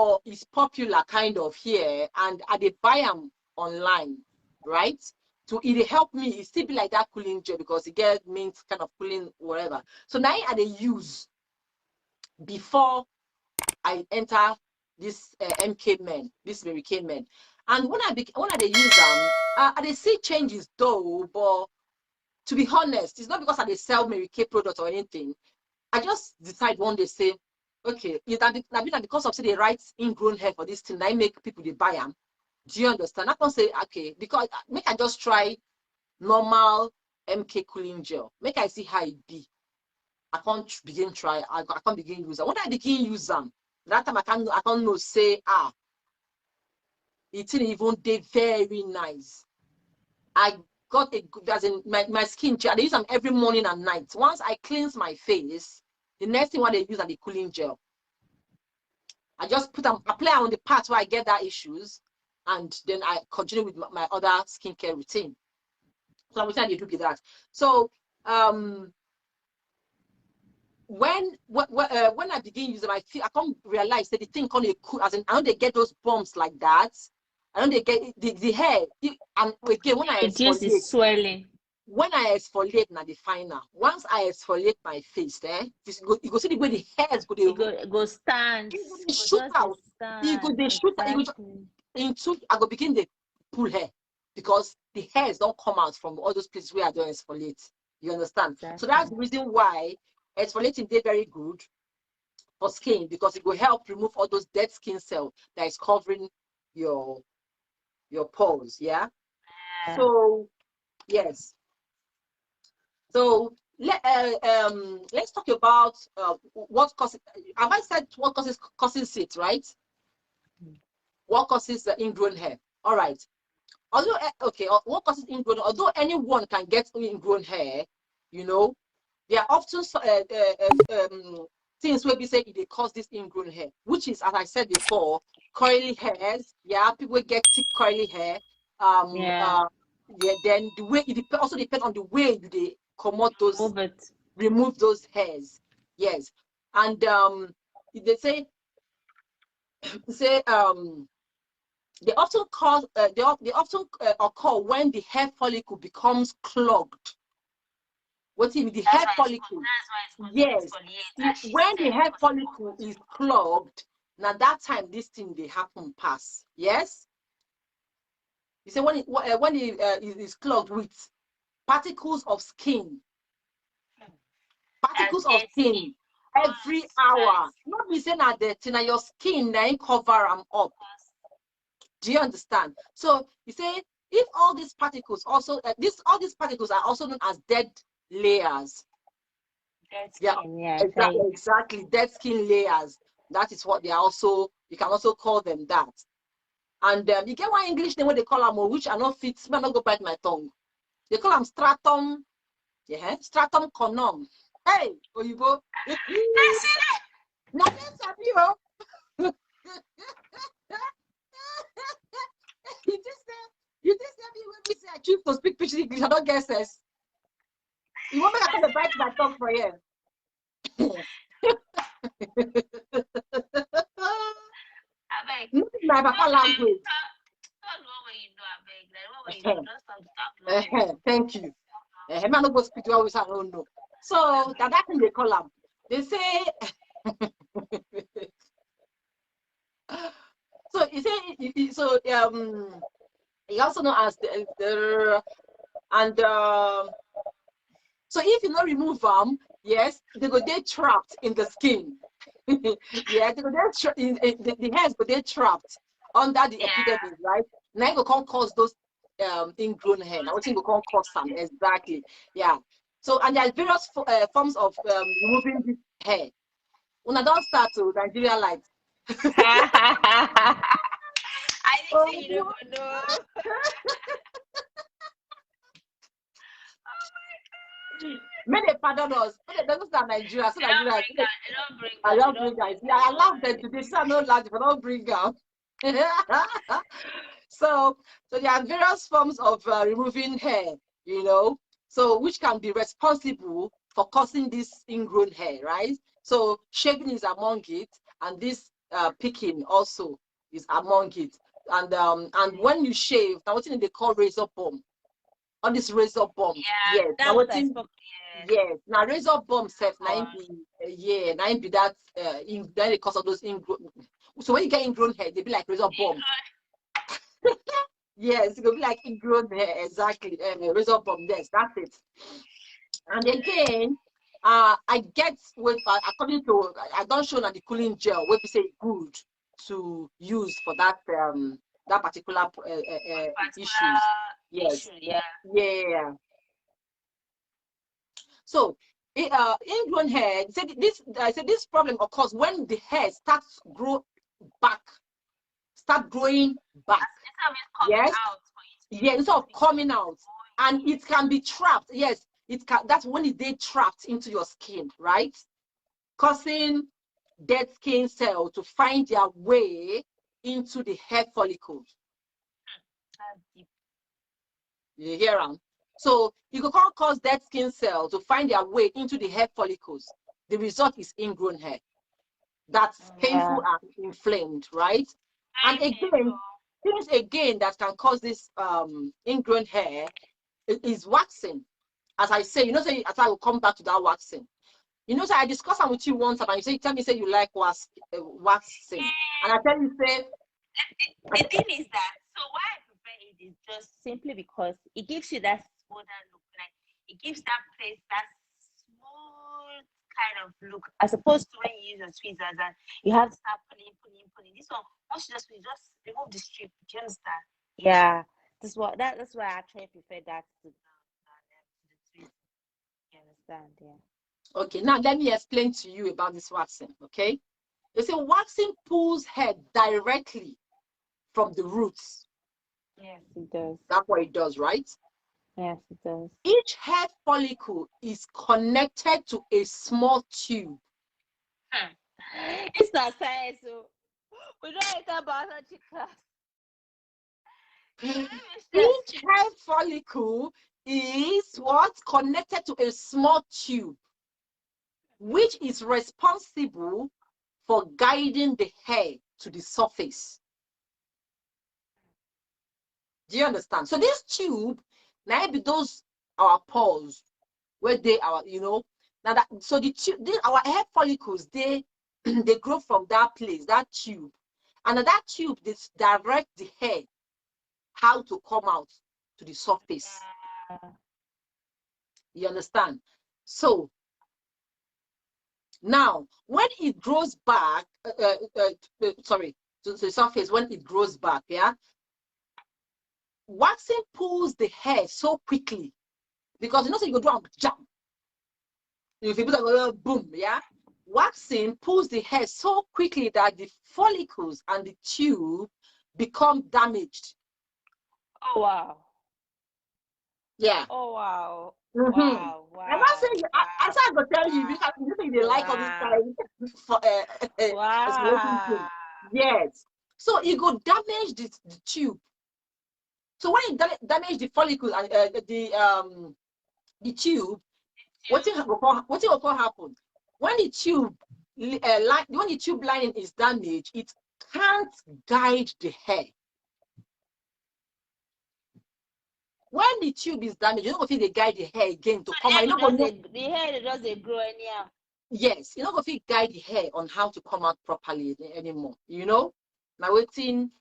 but it's popular kind of here, and I they buy them online, right? So it help me. It still be like that cooling gel because it get mint kind of cooling whatever. So now I they use before I enter this MK men, this Mary Kay men, and when I they use them, I they see changes though, but to be honest, it's not because I they sell Mary Kay products or anything. I just decide one day say, okay, that because of say they write ingrown hair for this thing, I make people they buy them. Do you understand? I can say okay because make I just try normal MK cooling gel. Make I see how it be. I can't begin try. I can't begin use them. When I begin use them, that time I can't know say it didn't even they very nice. I got a good as in my skin. I use them every morning and night. Once I cleanse my face, the next thing what they use are the cooling gel. I just apply on the parts where I get that issues, and then I continue with my other skincare routine. So I'm trying to do that. So when I begin using, I can't realize that the thing can't cool. As in, I don't they get those bumps like that. I don't they get the hair. And again, when I exfoliate, swelling. When I exfoliate now the final. Once I exfoliate my face, you go see the way the hairs go. Go stand. It go shoot out. It go they shoot out. I go begin the pull hair because the hairs don't come out from all those places where I don't exfoliate. You understand? Exactly. So that's the reason why exfoliating is very good for skin because it will help remove all those dead skin cells that is covering your pores. Yeah. So yes. So let's talk about what causes. Have I said what causes it, right? What causes the ingrown hair? All right. Although okay, what causes ingrown? Although anyone can get ingrown hair, you know, there are often things where we say they cause this ingrown hair, which is, as I said before, curly hairs. Yeah, people get thick curly hair. Then the way it also depends on the way they come those, remove those hairs. Yes, and they say they often cause they often occur when the hair follicle becomes clogged. What in the hair follicle? Yes, when the hair follicle is clogged, now that time this thing they happen pass. Yes. You say when it is clogged with particles of skin, every hour. Not be saying that the your skin then cover them up. Do you understand? So you say if all these particles also all these particles are also known as dead layers. Dead skin, yeah, exactly. Dead skin layers. That is what they are also. You can also call them that. And you get one English name what they call them, which are not fit. May not go bite my tongue. They call them stratum. Yeah, stratum cornum. Hey, Oyibo. Now let's have you. You just said me when we say I choose to speak British English. I don't guess this. You want me to bite my tongue for you? My papa language. Thank you. I'm not going to speak to always. I don't know. So that thing they call them. They say. So you say so. He also known as so if you not remove them, yes, they go they trapped in the skin. Yeah, they go the hairs go they trapped under the epidermis, right? Now you can cause those ingrown hair. Now what you can cause some exactly. Yeah. So and there are various forms of removing this hair. When I don't start to Nigeria light. I didn't say you don't know. May they pardon us. May they don't Nigeria. So Nigeria. I don't bring guys. Yeah, I love them today. So I don't laugh if I don't bring them. So there are various forms of removing hair, you know, so which can be responsible for causing this ingrown hair, right? So shaving is among it, and this picking also is among it. And when you shave, now what's in they call razor bomb. All this razor bomb. Yeah, Yes. Now that's what what's I in, spoke. yes. Now razor bomb self Yeah. 9 be yeah, 9 be that in then because of those ingrown. So when you get ingrown hair, they be like razor bomb. Yes, it's gonna be like ingrown hair, exactly. Razor bomb, yes, that's it. And again, I get with according to I don't show that the cooling gel, what we say good to use for that particular issues. Yes, Issue, yeah. yeah. So, ingrown hair. I said this problem occurs when the hair starts grow back, start growing back. Instead of it coming Yes, out for it to yeah, instead of coming out, and it can be trapped. Yes, it can. That's when it they trapped into your skin, right? Causing dead skin cells to find their way into the hair follicles. deep. You hear them? So you can cause dead skin cells to find their way into the hair follicles. The result is ingrown hair. That's painful and inflamed, right? And again, things again that can cause this ingrown hair is waxing. As I say, as I will come back to that waxing. So I discussed them with you once, and you tell me, say you like waxing. And I tell you, say, the thing is that, so why I prefer it is just simply because it gives you that smoother look. Like, it gives that place that smooth kind of look, as opposed to when you use your tweezers and you have to start pulling. This one, once you just remove the strip, do you understand? Yeah, that's why I actually prefer that to the tweezers. You understand? Yeah. okay, now let me explain to you about this waxing, okay? They say waxing pulls hair directly from the roots. Yes, it does. That's what it does, right? Yes, it does. Each hair follicle is connected to a small tube. It's not science, so we don't enter biology class. Each hair follicle is what? Connected to a small tube, which is responsible for guiding the hair to the surface. Do you understand? So this tube, now be those our pores, where they are, now that so the tube, our hair follicles, they they grow from that place, that tube, and that tube this direct the hair how to come out to the surface. You understand? So now when it grows back, sorry, to the surface, when it grows back, yeah, waxing pulls the hair so quickly because so you go do a jump. If you put a boom, yeah, waxing pulls the hair so quickly that the follicles and the tube become damaged. Oh wow. Yeah. Oh wow. Wow. I'm not saying I'm trying to tell you because you think they like all this time for wow. Yes. So it go damage the tube. So when it damage the follicle and the tube, what will happen? When the tube when the tube lining is damaged, it can't guide the hair. When the tube is damaged, you don't feel they guide the hair again to come out. The hair doesn't grow anyhow. Yes, you're not going to guide the hair on how to come out properly anymore. Now waiting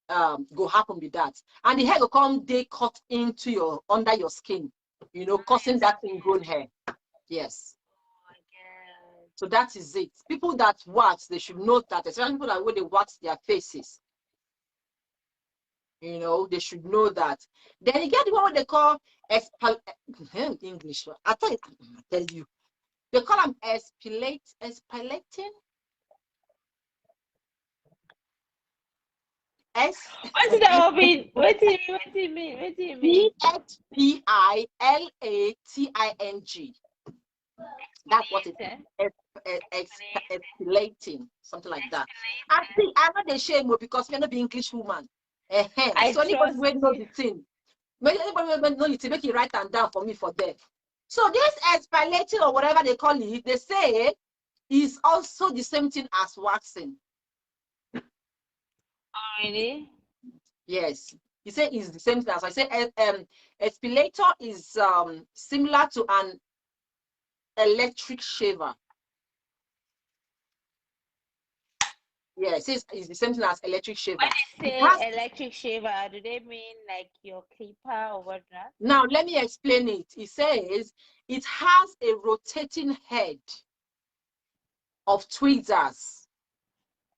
go happen with that. And the hair will come they cut into under your skin, causing that ingrown hair. Yes. Oh, so that is it. People that wax, they should know that, especially people that when they wax their faces. They should know that. Then you get the one what they call English. I tell you. They call them expilating. What did that mean? What do you mean? Expilating. That's what it is. Expilating, something like that. I see, I'm not ashamed because you're not the English woman. So anybody will know the thing. Anybody will know it, make it write and down for me for them. So this expilating or whatever they call it, they say is also the same thing as waxing. Really? Yes. He said it's the same thing. So I say expilator is similar to an electric shaver. Yeah, it says it's the same thing as electric shaver. When It they has say electric shaver, do they mean like your clipper or whatnot? now let me explain it. It says it has a rotating head of tweezers.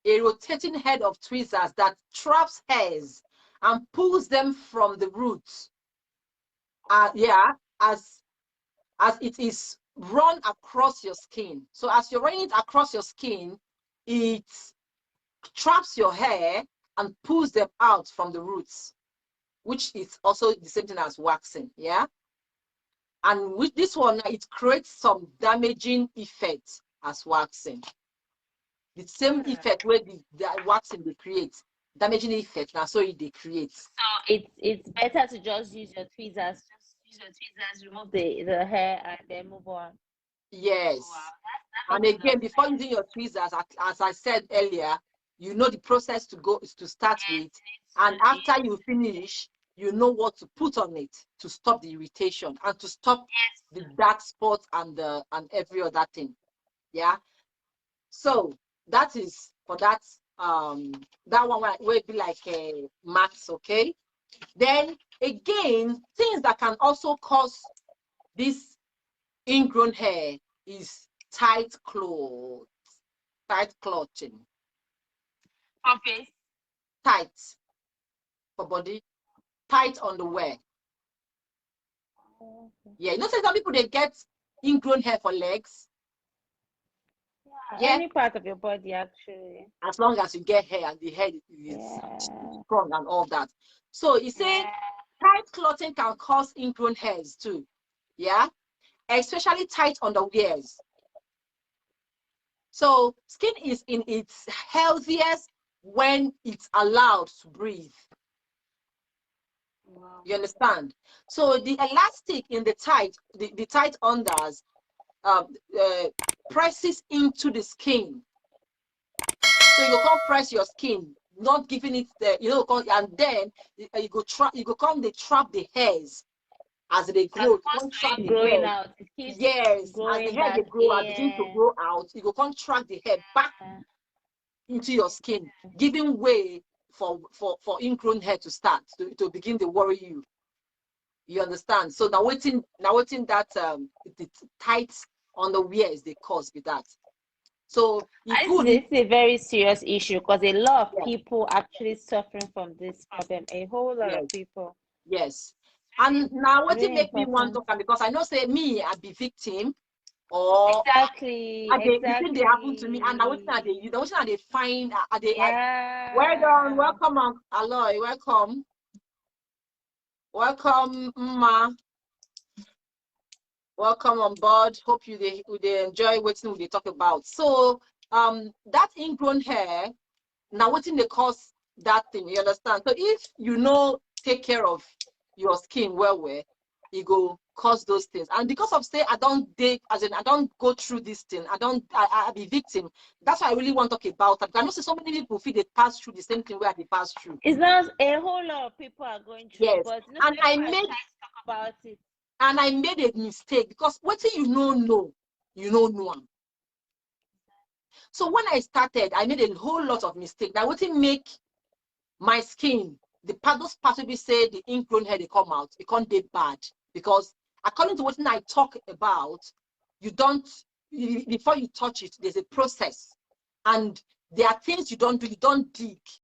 A rotating head of tweezers that traps hairs and pulls them from the roots. Yeah, as it is run across your skin. So as you're running it across your skin, it traps your hair and pulls them out from the roots, which is also the same thing as waxing. Yeah. And with this one, it creates some damaging effects as waxing. The same effect where the waxing they create, damaging effect, now so it they create. So it's better to just use your tweezers. Just use your tweezers, remove the hair, and then move on. Yes. Wow, that And makes a lot again, of before sense. using your tweezers, as I said earlier, you know the process to go is to start with. And after you finish, you know what to put on it to stop the irritation and to stop the dark spots and every other thing. Yeah. So that is for that that one will be like a max, okay? Then again, things that can also cause this ingrown hair is tight clothes, tight clothing, Okay. tight for body, tight underwear. Yeah, you know, some people they get ingrown hair for legs. Yeah, Any part of your body, actually. as long as you get hair and the hair is strong and all that. So you say tight clothing can cause ingrown hairs too. Yeah, especially tight underwears. So skin is in its healthiest when it's allowed to breathe. Wow. You understand? So the elastic in the tight unders uh, presses into the skin. So you can't press your skin, not giving it the, and then you go come they trap the hairs as they grow. You can't trap the Growing hair. out. It keeps Yes, as the growing hair they back grow and begin to in. grow out, you go come track the hair back into your skin, giving way for ingrown hair to start to begin to worry you. You understand? So now waiting that the tight underwear is the cause with that. So it good. This is a very serious issue because a lot of Yeah. people actually suffering from this problem. A whole lot Yes. of people. Yes. And now what it Really make me want to important. talk, because I know say me I be victim or Exactly. the thing they happen to me, and I what they find are they well done, Yeah. welcome on Aloy, welcome Ma. Welcome on board. Hope they enjoy what they talk about. So that ingrown hair, now what in the cause that thing, you understand? So if you know take care of your skin well, it go cause those things. And because of say I don't go through this thing, I be victim. That's why I really want to talk about it. I know so many people feel they pass through the same thing where they pass through. It's not a whole lot of people are going through, Yes. but you know, And people are trying to talk about it. And I made a mistake because what you know, you don't know. So when I started, I made a whole lot of mistakes. That wouldn't make my skin, those parts we say the ingrown hair they come out, it can't be bad. Because according to what I talk about, before you touch it, there's a process. And there are things you don't do, you don't dig.